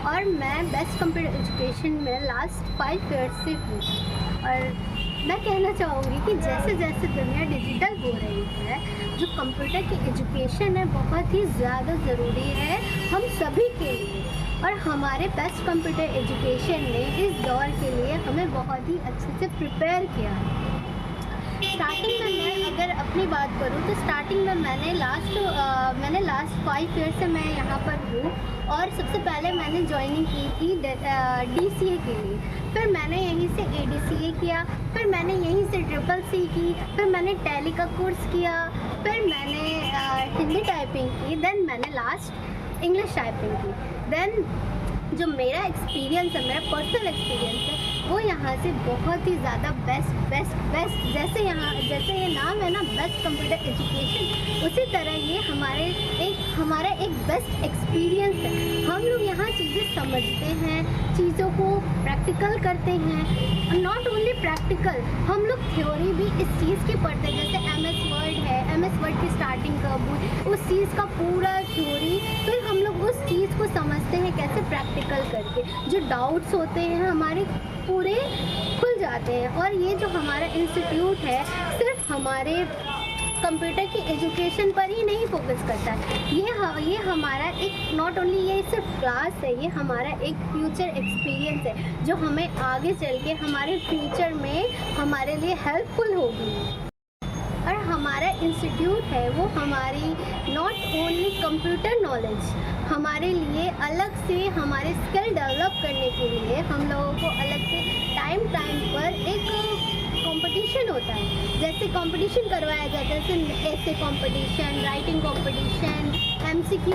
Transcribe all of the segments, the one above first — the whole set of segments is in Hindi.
और मैं बेस्ट कंप्यूटर एजुकेशन में लास्ट 5 ईयर्स से हूँ। और मैं कहना चाहूँगी कि जैसे जैसे दुनिया डिजिटल हो रही है, जो कंप्यूटर की एजुकेशन है बहुत ही ज़्यादा ज़रूरी है हम सभी के लिए। और हमारे बेस्ट कंप्यूटर एजुकेशन ने इस दौर के लिए हमें बहुत ही अच्छे से प्रिपेयर किया है। स्टार्टिंग में मैं अगर अपनी बात करूँ तो स्टार्टिंग में मैंने लास्ट 5 ईयर से मैं यहाँ पर हूँ। और सबसे पहले मैंने ज्वाइनिंग की थी DCA के लिए, फिर मैंने यहीं से ADCA किया, फिर मैंने यहीं से CCC की, फिर मैंने टैली का कोर्स किया, फिर मैंने हिंदी टाइपिंग की, देन मैंने लास्ट इंग्लिश टाइपिंग की। देन जो मेरा एक्सपीरियंस है, मेरा पर्सनल एक्सपीरियंस है, वो यहाँ से बहुत ही ज़्यादा बेस्ट जैसे ये नाम है ना बेस्ट कंप्यूटर एजुकेशन, उसी तरह ये हमारा एक बेस्ट एक्सपीरियंस है। हम लोग यहाँ चीज़ें समझते हैं, चीज़ों को प्रैक्टिकल करते हैं। नॉट ओनली प्रैक्टिकल, हम लोग थ्योरी भी इस चीज़ की पढ़ते हैं। जैसे MS वर्ड है, MS वर्ड की स्टार्टिंग कब हुई, उस चीज़ का पूरा थ्योरी, फिर हम लोग उस चीज़ को समझते हैं कैसे प्रैक्टिकल करके। जो डाउट्स होते हैं हमारे पूरे खुल जाते हैं। और ये जो हमारा इंस्टीट्यूट है सिर्फ हमारे कंप्यूटर की एजुकेशन पर ही नहीं फोकस करता है। ये हमारा एक नॉट ओनली ये सिर्फ क्लास है, ये हमारा एक फ्यूचर एक्सपीरियंस है जो हमें आगे चल के हमारे फ्यूचर में हमारे लिए हेल्पफुल होगी। और हमारा इंस्टीट्यूट है वो हमारी नॉट ओनली कंप्यूटर नॉलेज, हमारे लिए अलग से हमारे स्किल डेवलप करने के लिए हम लोगों को अलग से टाइम पर एक कंपटीशन होता है। जैसे कंपटीशन करवाया जाता है, जैसे ऐसे कंपटीशन, राइटिंग कंपटीशन, MCQ,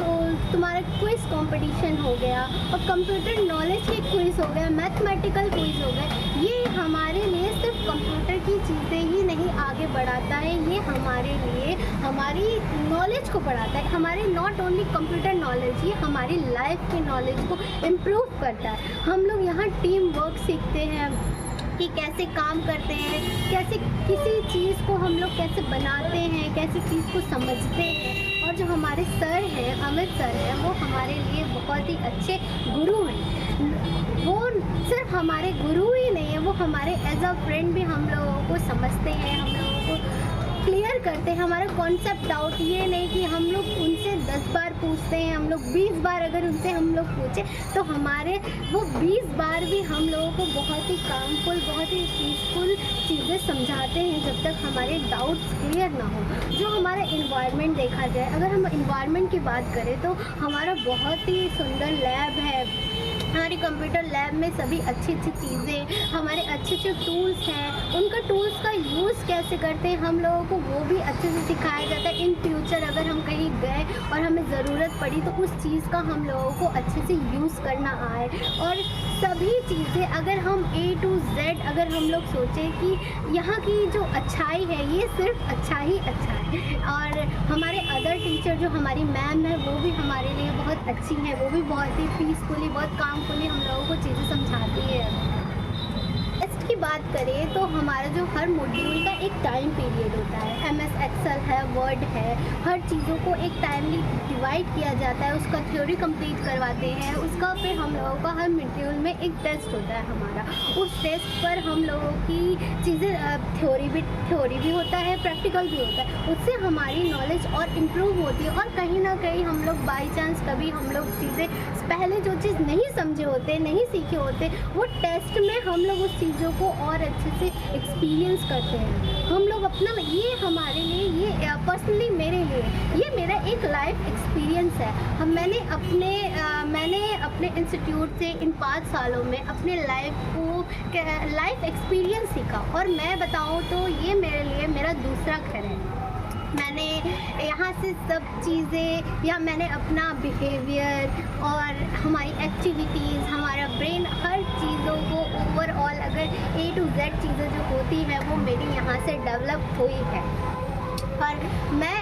तुम्हारा क्विज कंपटीशन हो गया, और कंप्यूटर नॉलेज के क्विज हो गया, मैथमेटिकल क्विज हो गया। ये हमारे लिए सिर्फ कंप्यूटर की चीज़ें ही नहीं आगे बढ़ाता है, ये हमारे लिए हमारी नॉलेज को बढ़ाता है। हमारे नॉट ओनली कंप्यूटर नॉलेज, ये हमारी लाइफ की नॉलेज को इम्प्रूव करता है। हम लोग यहाँ टीम वर्क सीखते हैं कि कैसे काम करते हैं, कैसे किसी चीज़ को हम लोग कैसे बनाते हैं, कैसे चीज़ को समझते हैं। और जो हमारे सर हैं, अमित सर हैं, वो हमारे लिए बहुत ही अच्छे गुरु हैं। वो सिर्फ हमारे गुरु ही नहीं है, वो हमारे एज अ फ्रेंड भी हम लोगों को समझते हैं, हम लोगों को क्लियर करते हैं हमारा कॉन्सेप्ट डाउट। ये नहीं कि हम लोग उनसे 10 बार पूछते हैं, हम लोग 20 बार अगर उनसे हम लोग पूछे तो हमारे वो 20 बार भी हम लोगों को बहुत ही कामफुल, बहुत ही पीसफुल चीज़ें समझाते हैं जब तक हमारे डाउट्स क्लियर ना हो। जो हमारा इन्वायरमेंट देखा जाए, अगर हम इन्वायरमेंट की बात करें तो हमारा बहुत ही सुंदर लैब है। हमारी कंप्यूटर लैब में सभी अच्छी चीज़ें, हमारे अच्छे टूल्स हैं, उनका टूल्स का यूज़ कैसे करते हैं हम लोगों को वो भी अच्छे से सिखाया जाता है। इन फ्यूचर अगर हम कहीं गए और हमें ज़रूरत पड़ी तो उस चीज़ का हम लोगों को अच्छे से यूज़ करना आए। और सभी चीज़ें अगर हम A to Z अगर हम लोग सोचें कि यहाँ की जो अच्छाई है ये सिर्फ अच्छा ही अच्छा है। और हमारे अदर टीचर जो हमारी मैम है वो भी हमारे लिए बहुत अच्छी हैं, वो भी बहुत ही पीसफुली, बहुत कामफुली हम लोगों को चीज़ें समझाती है। टेस्ट की बात करें तो हमारा जो हर मॉड्यूल का एक टाइम पीरियड होता है। MS एक्सेल है, वर्ड है, हर चीज़ों को एक टाइमली डिवाइड किया जाता है, उसका थ्योरी कंप्लीट करवाते हैं, उसका फिर हम लोगों का हर मॉड्यूल में एक टेस्ट होता है हमारा। उस टेस्ट पर हम लोगों की चीज़ें थ्योरी भी होता है, प्रैक्टिकल भी होता है, उससे हमारी नॉलेज और इम्प्रूव होती है। और कहीं ना कहीं हम लोग बाई चांस कभी हम लोग चीज़ें पहले जो चीज़ नहीं समझे होते, नहीं सीखे होते, वो टेस्ट में हम लोग उस चीज़ों को और अच्छे से एक्सपीरियंस करते हैं। हम लोग अपना, ये हमारे लिए, ये पर्सनली मेरे लिए ये मेरा एक लाइफ एक्सपीरियंस है। मैंने अपने इंस्टीट्यूट से इन 5 सालों में अपने लाइफ एक्सपीरियंस सीखा। और मैं बताऊँ तो ये मेरे लिए मेरा दूसरा घर है। मैंने यहाँ से सब चीज़ें, या मैंने अपना बिहेवियर और हमारी एक्टिविटीज़, हमारा ब्रेन, हर चीज़ों को ओवरऑल अगर A to Z चीज़ें जो होती हैं वो मेरी यहाँ से डेवलप हुई है। और मैं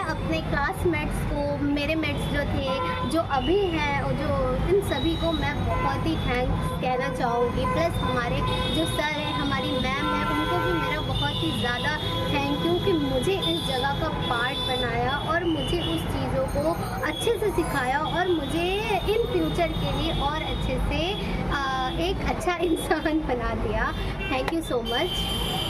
अपने क्लासमेट्स को, मेरे मेट्स जो थे, जो अभी हैं, और जो इन सभी को मैं बहुत ही थैंक्स कहना चाहूँगी। प्लस हमारे जो सर हैं, हमारी मैम है, उनको भी मेरा बहुत ही ज़्यादा थैंक यू कि मुझे इस जगह का पार्ट बनाया और मुझे उस चीज़ों को अच्छे से सिखाया और मुझे इन फ्यूचर के लिए और अच्छे से एक अच्छा इंसान बना दिया। Thank you so much.